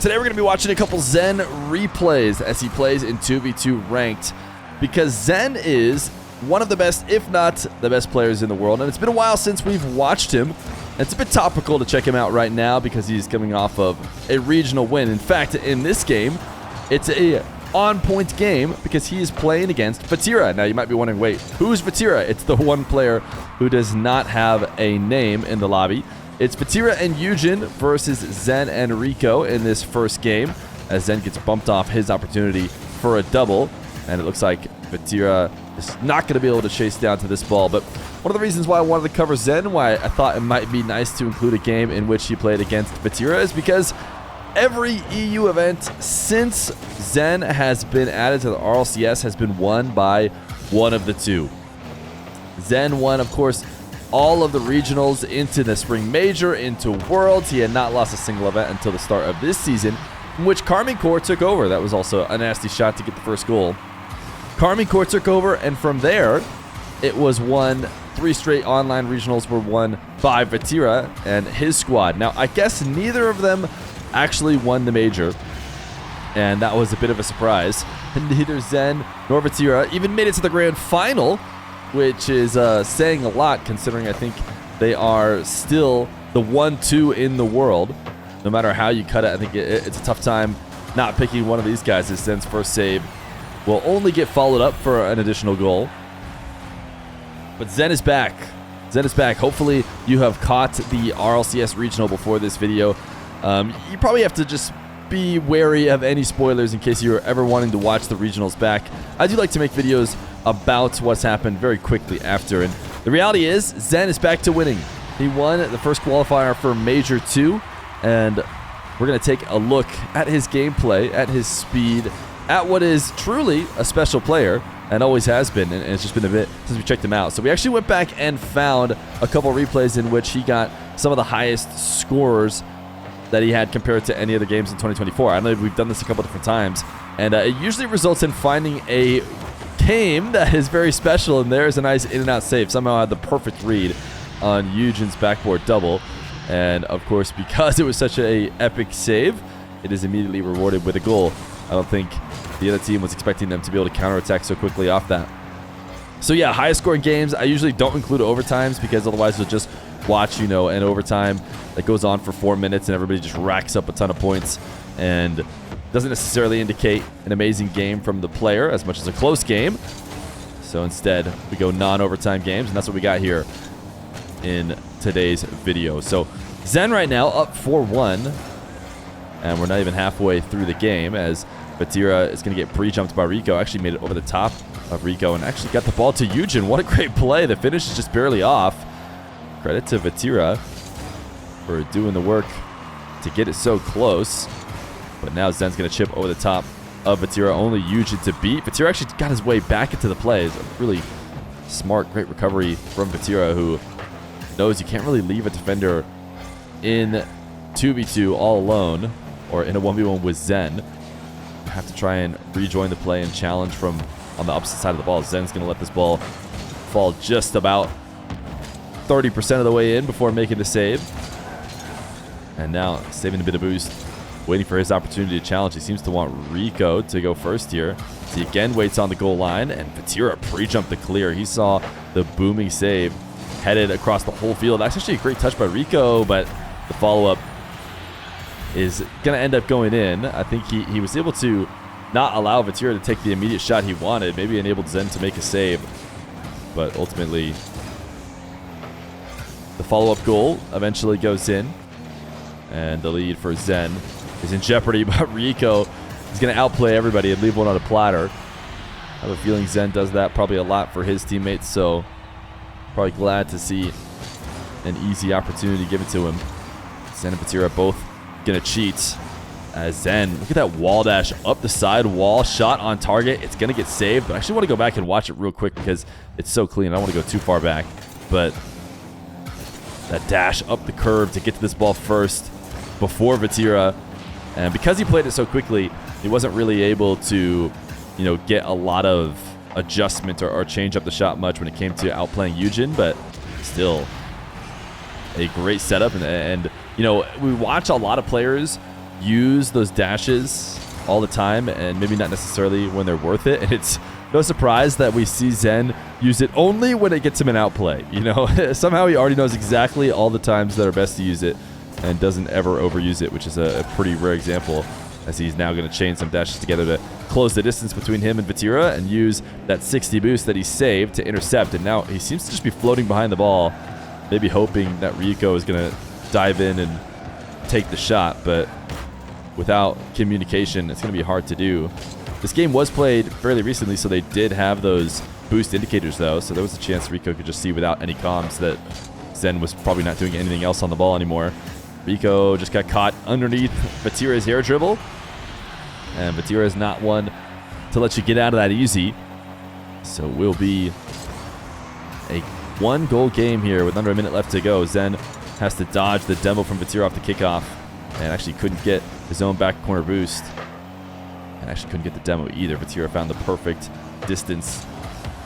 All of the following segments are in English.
Today we're going to be watching a couple Zen replays as he plays in 2v2 ranked, because Zen is one of the best, if not the best players in the world, and it's been a while since we've watched him. It's a bit topical to check him out right now because he's coming off of a regional win. In fact, in this game, it's a on-point game because he is playing against Feer. Now you might be wondering, wait, who's Feer? It's the one player who does not have a name in the lobby. It's Feer and Eugen versus Zen and Rico in this first game, as Zen gets bumped off his opportunity for a double, and it looks like Feer is not going to be able to chase down to this ball. But one of the reasons why I wanted to cover Zen, why I thought it might be nice to include a game in which he played against Feer, is because every EU event since Zen has been added to the RLCS has been won by one of the two. Zen won, of course, all of the regionals into the Spring Major, into Worlds. He had not lost a single event until the start of this season, in which Carmine Corps took over. That was also a nasty shot to get the first goal. Carmine Corps took over, and from there, it was won. 3 straight online regionals were won by Feer and his squad. Now, I guess neither of them actually won the Major, and that was a bit of a surprise. And neither Zen nor Feer even made it to the grand final, which is saying a lot, considering I think they are still the 1-2 in the world. No matter how you cut it, I think it's a tough time not picking one of these guys, as Zen's first save will only get followed up for an additional goal. But Zen is back. Zen is back. Hopefully you have caught the RLCS regional before this video. You probably have to just be wary of any spoilers in case you're ever wanting to watch the regionals back. I do like to make videos about what's happened very quickly after, and the reality is Zen is back to winning. He won the first qualifier for Major 2, and we're going to take a look at his gameplay, at his speed, at what is truly a special player, and always has been, and it's just been a bit since we checked him out. So we actually went back and found a couple replays in which he got some of the highest scores that he had compared to any other games in 2024. I know we've done this a couple different times, and it usually results in finding a game that is very special, and there's a nice in and out save. Somehow I had the perfect read on Eugen's backboard double, and of course, because it was such a epic save, it is immediately rewarded with a goal. I don't think the other team was expecting them to be able to counterattack so quickly off that. So yeah, highest scoring games, I usually don't include overtimes because otherwise you'll just watch, an overtime that goes on for 4 minutes and everybody just racks up a ton of points, and doesn't necessarily indicate an amazing game from the player as much as a close game. So instead, we go non-overtime games, and that's what we got here in today's video. So Zen right now up 4-1, and we're not even halfway through the game as Feer is going to get pre-jumped by Rico. Actually made it over the top of Rico and actually got the ball to Eugen. What a great play. The finish is just barely off. Credit to Feer for doing the work to get it so close. But now Zen's going to chip over the top of Feer. Only Eugen to beat. Feer actually got his way back into the play. It's a really smart, great recovery from Feer, who knows you can't really leave a defender in 2v2 all alone, or in a 1v1 with Zen. You have to try and rejoin the play and challenge from on the opposite side of the ball. Zen's going to let this ball fall just about 30% of the way in before making the save. And now saving a bit of boost, waiting for his opportunity to challenge. He seems to want Rico to go first here. He again waits on the goal line, and Feer pre-jumped the clear. He saw the booming save headed across the whole field. That's actually a great touch by Rico, but the follow-up is going to end up going in. I think he was able to not allow Feer to take the immediate shot he wanted. Maybe enabled Zen to make a save, but ultimately the follow-up goal eventually goes in, and the lead for Zen is in jeopardy, but Rico is going to outplay everybody and leave one on a platter. I have a feeling Zen does that probably a lot for his teammates, so probably glad to see an easy opportunity given to him. Zen and Feer both going to cheat. As Zen, look at that wall dash up the side wall, shot on target. It's going to get saved, but I actually want to go back and watch it real quick because it's so clean. I don't want to go too far back, but that dash up the curve to get to this ball first before Feer. And because he played it so quickly, he wasn't really able to, get a lot of adjustment or change up the shot much when it came to outplaying Eugen, but still a great setup. And we watch a lot of players use those dashes all the time, and maybe not necessarily when they're worth it. And it's no surprise that we see Zen use it only when it gets him an outplay. You know, somehow he already knows exactly all the times that are best to use it and doesn't ever overuse it, which is a pretty rare example, as he's now going to chain some dashes together to close the distance between him and Vatira and use that 60 boost that he saved to intercept. And now he seems to just be floating behind the ball, maybe hoping that Rico is going to dive in and take the shot, but without communication, it's going to be hard to do. This game was played fairly recently, so they did have those boost indicators, though, so there was a chance Rico could just see without any comms that Zen was probably not doing anything else on the ball anymore. Rico just got caught underneath Vatira's air dribble, and Vatira is not one to let you get out of that easy, so it will be a one-goal game here with under a minute left to go. Zen has to dodge the demo from Vatira off the kickoff, and actually couldn't get his own back corner boost. And actually couldn't get the demo either. Vatira found the perfect distance.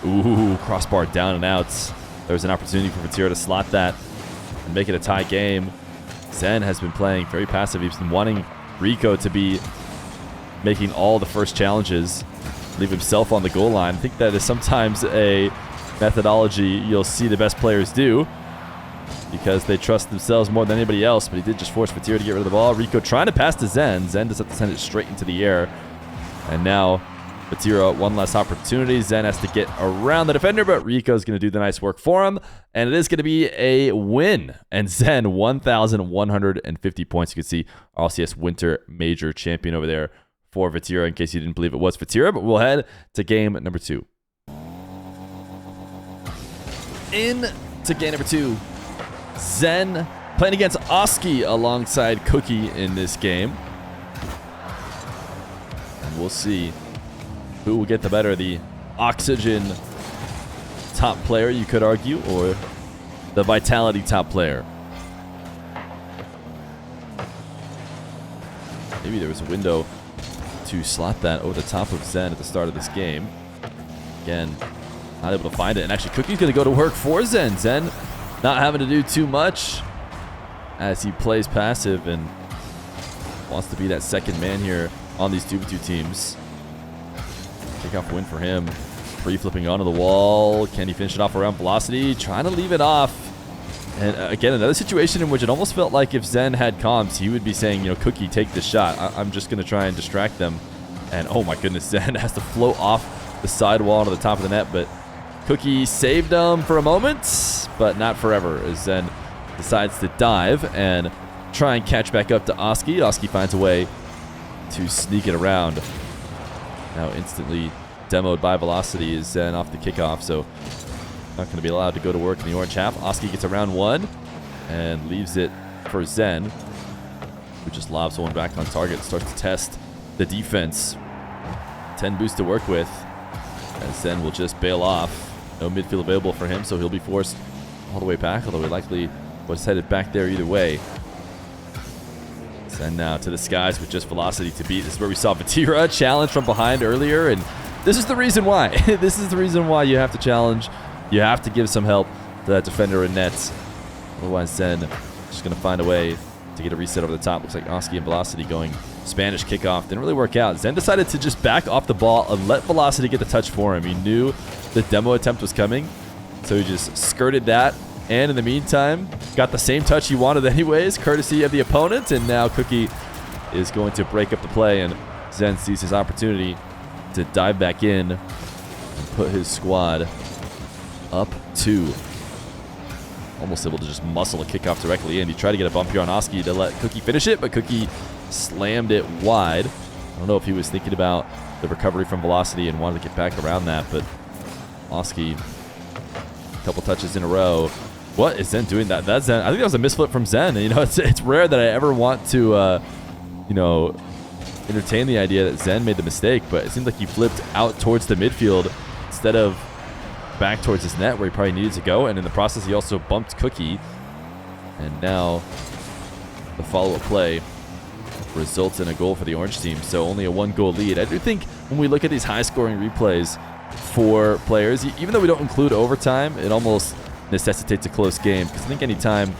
Ooh, crossbar down and out. There's an opportunity for Vatira to slot that and make it a tie game. Zen has been playing very passive. He's been wanting Rico to be making all the first challenges, leave himself on the goal line. I think that is sometimes a methodology you'll see the best players do, because they trust themselves more than anybody else. But he did just force Vatira to get rid of the ball. Rico trying to pass to Zen. Zen just have to send it straight into the air. And now Vatira, one less opportunity. Zen has to get around the defender, but Rico's going to do the nice work for him. And it is going to be a win. And Zen, 1,150 points. You can see RLCS Winter Major Champion over there for Vatira, in case you didn't believe it was Vatira. But we'll head to game number 2. Into game number 2. Zen playing against Oski alongside Cookie in this game. And we'll see who will get the better, the Oxygen top player, you could argue, or the Vitality top player. Maybe there was a window to slot that over the top of Zen at the start of this game. Again, not able to find it. And actually, Cookie's going to go to work for Zen. Zen not having to do too much as he plays passive and wants to be that second man here on these 2v2 teams. Kickoff win for him. Free flipping onto the wall. Can he finish it off around Velocity? Trying to leave it off. And again, another situation in which it almost felt like if Zen had comms, he would be saying, you know, Cookie, take this shot. I'm just going to try and distract them. And oh my goodness, Zen has to float off the sidewall to the top of the net, but Cookie saved him for a moment, but not forever, as Zen decides to dive and try and catch back up to Oski. Oski finds a way to sneak it around. Now instantly demoed by Velocity is Zen off the kickoff, so not going to be allowed to go to work in the orange half. Oski gets around one and leaves it for Zen, who just lobs one back on target and starts to test the defense. 10 boosts to work with, as Zen will just bail off. No midfield available for him, so he'll be forced all the way back, although he likely was headed back there either way. Zen now to the skies with just Velocity to beat. This is where we saw Vatira challenge from behind earlier, and this is the reason why. This is the reason why you have to challenge. You have to give some help to that defender in nets. Otherwise, Zen just going to find a way to get a reset over the top. Looks like Oski and Velocity going Spanish kickoff. Didn't really work out. Zen decided to just back off the ball and let Velocity get the touch for him. He knew the demo attempt was coming, so he just skirted that. And in the meantime, got the same touch he wanted anyways, courtesy of the opponent. And now Cookie is going to break up the play, and Zen sees his opportunity to dive back in and put his squad up 2. Almost able to just muscle a kickoff directly in. He tried to get a bump here on Oski to let Cookie finish it, but Cookie slammed it wide. I don't know if he was thinking about the recovery from Velocity and wanted to get back around that, but Oski, a couple touches in a row. What is Zen doing that? That's Zen. I think that was a misflip from Zen. And, you know, it's rare that I ever want to, you know, entertain the idea that Zen made the mistake, but it seemed like he flipped out towards the midfield instead of back towards his net where he probably needed to go. And in the process, he also bumped Cookie. And now the follow-up play results in a goal for the orange team. So only a 1-goal lead. I do think when we look at these high-scoring replays for players, even though we don't include overtime, it almost necessitates a close game, because I think any time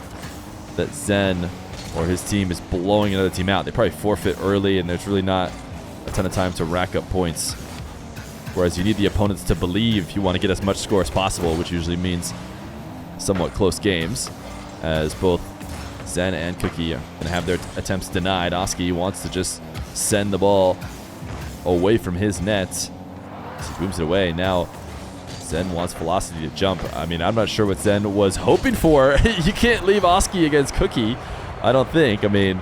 that Zen or his team is blowing another team out. They probably forfeit early, and there's really not a ton of time to rack up points. Whereas you need the opponents to believe you want to get as much score as possible, which usually means somewhat close games, as both Zen and Cookie are going to have their attempts denied. Oski wants to just send the ball away from his net. He booms it away. Now Zen wants Velocity to jump. I mean, I'm not sure what Zen was hoping for. You can't leave Oski against Cookie, I don't think. I mean,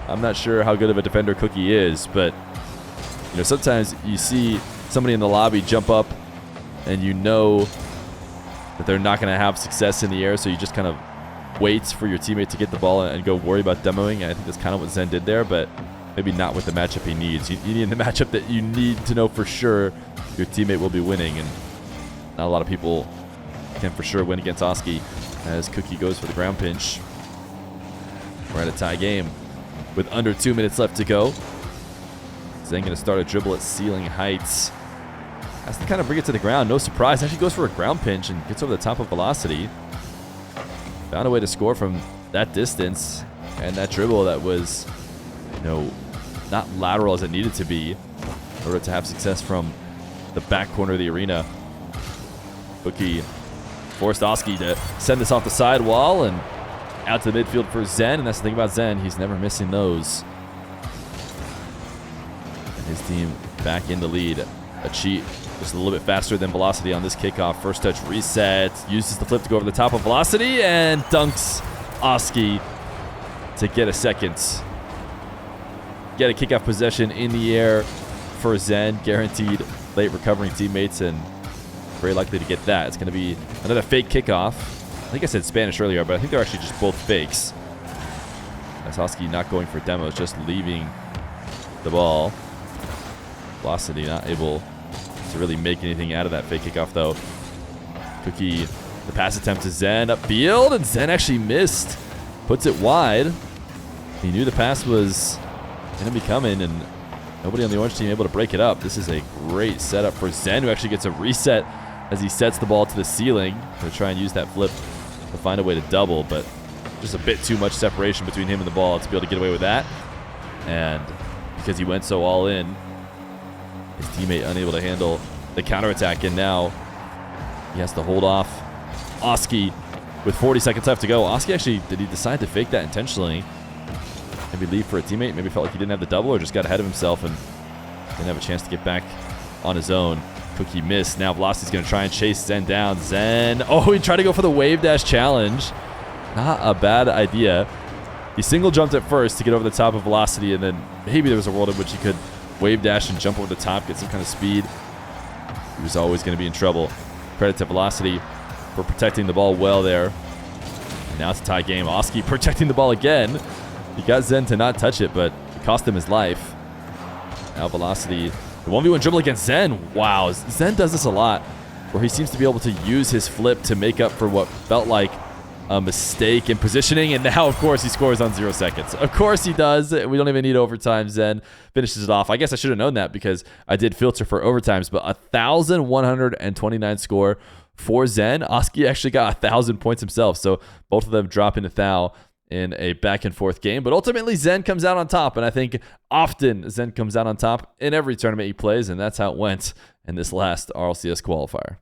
I'm not sure how good of a defender Cookie is, but you know, sometimes you see somebody in the lobby jump up and you know that they're not going to have success in the air, so you just kind of wait for your teammate to get the ball and go worry about demoing. And I think that's kind of what Zen did there, but maybe not with the matchup he needs. You need the matchup that you need to know for sure your teammate will be winning, and not a lot of people can for sure win against Oski, as Cookie goes for the ground pinch. We're at a tie game with under 2 minutes left to go. Zen going to start a dribble at ceiling heights. Has to kind of bring it to the ground. No surprise. Actually goes for a ground pinch and gets over the top of Velocity. Found a way to score from that distance, and that dribble that was, you know, not lateral as it needed to be in order to have success from the back corner of the arena. Cookie forced Oski to send this off the sidewall and out to the midfield for Zen, and that's the thing about Zen. He's never missing those. And his team back in the lead. A cheat just a little bit faster than Velocity on this kickoff. First touch reset. Uses the flip to go over the top of Velocity and dunks Oski to get a second. Get a kickoff possession in the air for Zen. Guaranteed late recovering teammates, and very likely to get that. It's going to be another fake kickoff. I think I said Spanish earlier, but I think they're actually just both fakes. As Oski not going for demos, just leaving the ball. Velocity not able to really make anything out of that fake kickoff, though. Cookie, the pass attempt to Zen upfield, and Zen actually missed. Puts it wide. He knew the pass was going to be coming, and nobody on the orange team able to break it up. This is a great setup for Zen, who actually gets a reset as he sets the ball to the ceiling to try and use that flip to find a way to double, but just a bit too much separation between him and the ball to be able to get away with that. And because he went so all in, his teammate unable to handle the counterattack, and now he has to hold off Oski with 40 seconds left to go. Oski actually, did he decide to fake that intentionally? Maybe leave for a teammate, maybe felt like he didn't have the double, or just got ahead of himself and didn't have a chance to get back on his own. Cookie missed. Now Velocity's going to try and chase Zen down. Zen, oh, he tried to go for the wave dash challenge. Not a bad idea. He single jumped at first to get over the top of Velocity, and then maybe there was a world in which he could wave dash and jump over the top, get some kind of speed. He was always going to be in trouble. Credit to Velocity for protecting the ball well there. And now it's a tie game. Oski protecting the ball again. He got Zen to not touch it, but it cost him his life. Now Velocity, the 1v1 dribble against Zen. Wow, Zen does this a lot, where he seems to be able to use his flip to make up for what felt like a mistake in positioning, and now, of course, he scores on 0 seconds. Of course he does. We don't even need overtime. Zen finishes it off. I guess I should have known that because I did filter for overtimes, but 1,129 score for Zen. Oski actually got 1,000 points himself, so both of them drop into thou in a back-and-forth game. But ultimately, Zen comes out on top, and I think often Zen comes out on top in every tournament he plays, and that's how it went in this last RLCS qualifier.